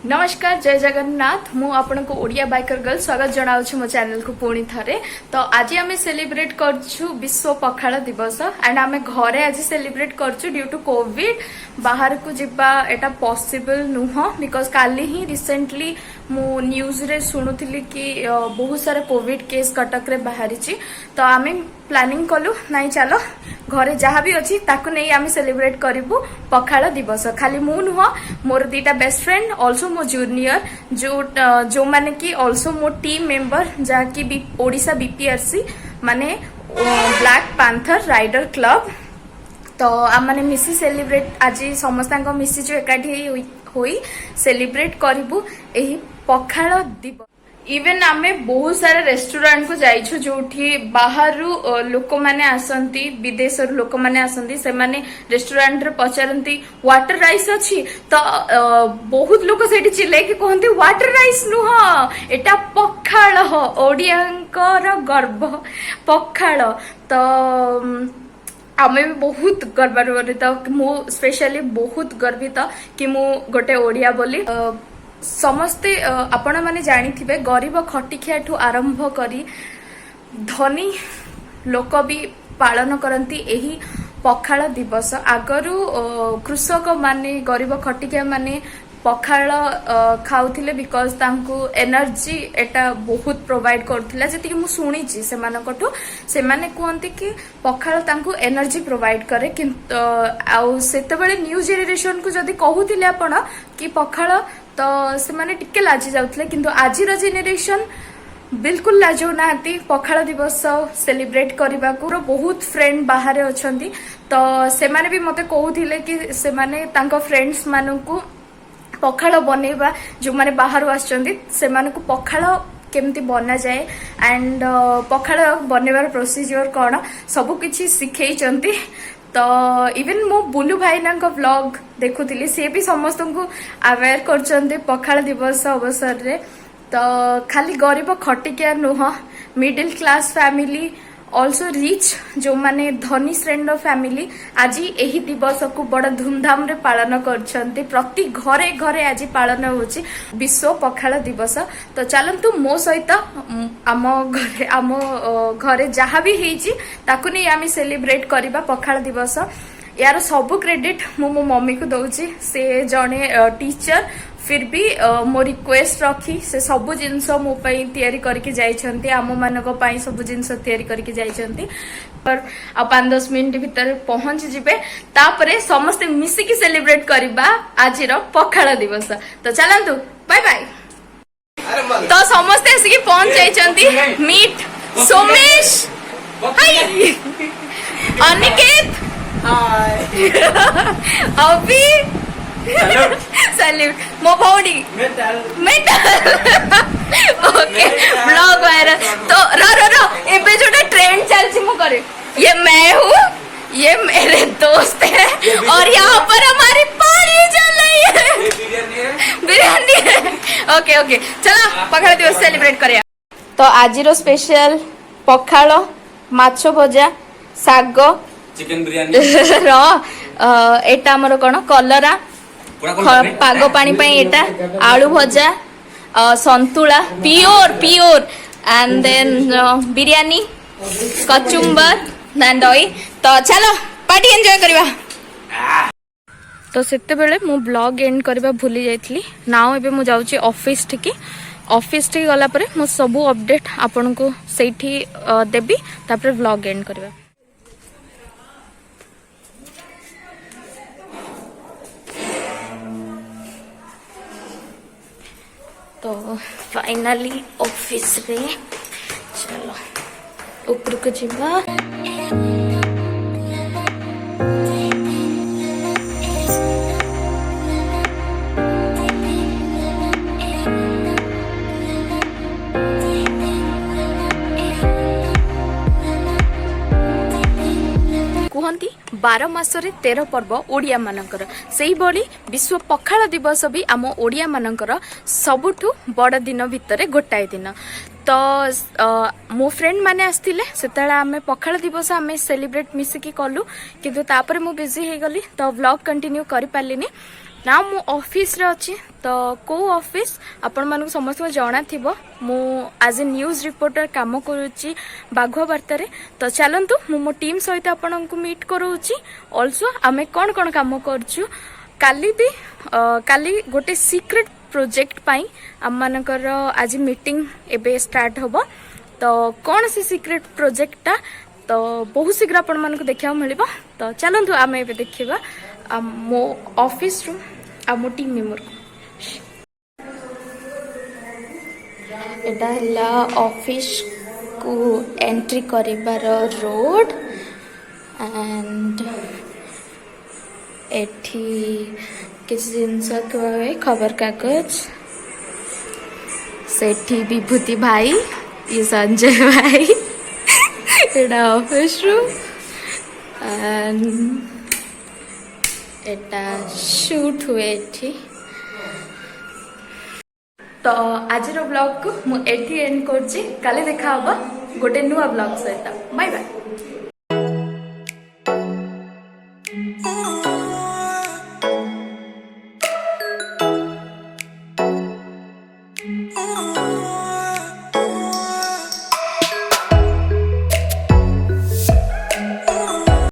नमस्कार जय जगन्नाथ मु आपण को ओडिया बाइकर गर्ल स्वागत जनाऊँ मो चैनल को पुणी थे। तो आज आम सेलिब्रेट करछु विश्व पखाड़ दिवस एंड आम घरे आज सेलिब्रेट करछु ड्यू टू कोविड बाहर को जिबा एटा पॉसिबल नुह बिकॉज काली ही रिसेंटली मु न्यूज रे सुनुथिली कि बहुत सारा कोविड केस कटक रे बाहरी तो आम प्लानिंग कलु नाई चलो घरे जहाँ भी अच्छी ताकू नहीं आम सेलिब्रेट करूँ पखाड़ दिवस खाली मु नुह मोर दीटा बेस्ट फ्रेंड ऑल्सो मो जूनियर जो माने कि ऑल्सो मो टीम मेंबर जहाँकि ओडिशा बीपीआरसी माने ब्लैक पैंथर राइडर क्लब तो आम मैंने मिसी सेलिब्रेट आज समस्त मिसी जो एकाठी होई सेलिब्रेट करूँ यही पखाड़ दिवस। इवेन आमे बहुत सारा रेस्टोरेंट को जाइछु जोठी बाहरु लोक माने आसंती विदेश लोक माने आसंती से माने रेस्टोरेंट रे पचारंती वाटर राइस अछि तो बहुत लोक सेठी चिल्ले कि कहंती वाटर राइस नुह एटा पखाळ हो ओडियांकर गर्व पखाळ तो आमे भी बहुत गर्वित मु स्पेशली बहुत गर्वित कि मु गोटे ओडिया बोली समस्ते आपण माने जानिथिबे गरीब खटिखिया ठू आरंभ करी धनी लोक भी पालन करती एही पखाळ दिवस आगरू कृषक माने गरीब खटिखिया माने पखाळ खाउथिले बिकॉज तांकू एनर्जी एटा बहुत प्रोवाइड करथिला जति कि मु सुनिची से मानकटू से माने कहंती कि पखाळ तांकू एनर्जी प्रोवाइड करे किंतु आउ सेतेबेले न्यू जेनरेशन को जदी कहूथिले आपण कि पखाळ तो से माने टिके लाजी जाउथले किंतु आजिर जेनेरेशन बिल्कुल लाजो नाहती पखाळ दिवस सेलिब्रेट करबा को बहुत फ्रेंड बाहर अछंती तो से माने भी मते कहूथिले कि से माने तांको फ्रेंड्स मानकू पखाळ बनेबा जो माने बाहर आछंती से माने को पखाळ केमती बना जाए एंड पखाळ बनेबार प्रोसीजर कौन सब किछि सिखेइचंती तो इवन मो बुलू भाई ना व्लॉग देखुली सी भी समस्त को अवेयर कर पखाळ दिवस अवसर रे तो खाली गरीब खटिकिया नुह middle class family also rich जो माने धनी श्रेणी फैमिली आज यही दिवस को बड़ धूमधाम रे पालन करछंती प्रति घरे घरे आज पालन होची विश्व पखाळ दिवस। तो चलंतु मो सहित आम घरे जहाँ भी हेची ताकू नहीं आम सेलिब्रेट करबा पखाळ दिवस। यार सब क्रेडिट मो मम्मी को दउची से जने टीचर फिर भी मो रिक्वेस्ट रखी से सब जिनस मो पई तैयारी करके जाइछंती आम मानको पई सब जिनस तैयारी करके जाइछंती पर आ 5-10 मिनिट भीतर पहुंच जिबे तापरे समस्त मिसिकी सेलिब्रेट करबा आजिर पखाळ दिवस। तो चलंतु बाय बाय। तो समस्त एसिकी पहुंच जाइछंती मीट सोमेश हाय अनिकेत हाय अभी सैल्यूट मो भौणी ओके ब्लॉग वायरल तो रो एबे जोटा ट्रेंड चलची मु करे ये मैं हूँ ये मेरे दोस्त है और यहाँ पर हमारी पार्टी चल रही है बिरयानी है ओके ओके चलो पखाळ दिवस सेलिब्रेट करिया। तो आजिरो स्पेशल पखाळ माछ भजा साग चिकन बिरयानी रो एटा हमर कोन कलरा पाग पानी एटा आलू भजा संतुला pure pure and then biryani kachumber and दही। तो चलो पार्टी एंजॉय करबा। तो सेते बेले मु ब्लॉग एंड करबा भूली जाइतली नाउ एबे मु जाउची ऑफिस टिकी ऑफिस टिकी गला परे मु सबु अपडेट आपन को सेठी देबी तापर ब्लॉग एंड करबा। तो फाइनली ऑफिस रे चलो ऊपर को जीवा। कहती 12 मासरे 13 पर्व ओडिया मानकर सेही भली विश्व पखाळ दिवस भी आम ओडिया मानकर सबुठु बड़ दिन भितर गोटाए दिन। तो मो फ्रेंड माने आस्तिले सेतेला आमे पखाळ दिवस आमे सेलिब्रेट मिसिकी कलु किंतु तापर मु बिजी हे गली तो व्लॉग कंटिन्यू करि पालिनी। ना मु ऑफिस रे अछि तो को ऑफिस आपण मानक समस्त जणा थिबो मु एज ए न्यूज रिपोर्टर काम करूची बाघुआ वार्ता रे तो चलंतु मु मो टीम सहित आपण को मीट करूची आल्सो आमे कोन कोन काम करछु काली भी काली गोटे सीक्रेट प्रोजेक्ट पाई आम मानकर आज मीटिंग एबे स्टार्ट होबो तो कौन सी सीक्रेट प्रोजेक्टा तो बहुत शीघ्र आपण मानक देखा मिलिबो तो चलंतु आमे एबे देखिबा मो ऑफिस रूम आ मो टीम मेंबर एटा हला ऑफिस को एंट्री करिबार रोड एंड एठी किसी जिनस खबर कागज सेठी विभूति भाई ये संजय भाई एटा office room and Etah shoot हुए एठी तो आज ब्लॉग को मु एठी एंड करछि काले देखा होबा गोटे नुआ ब्लॉग सहित बाय बाय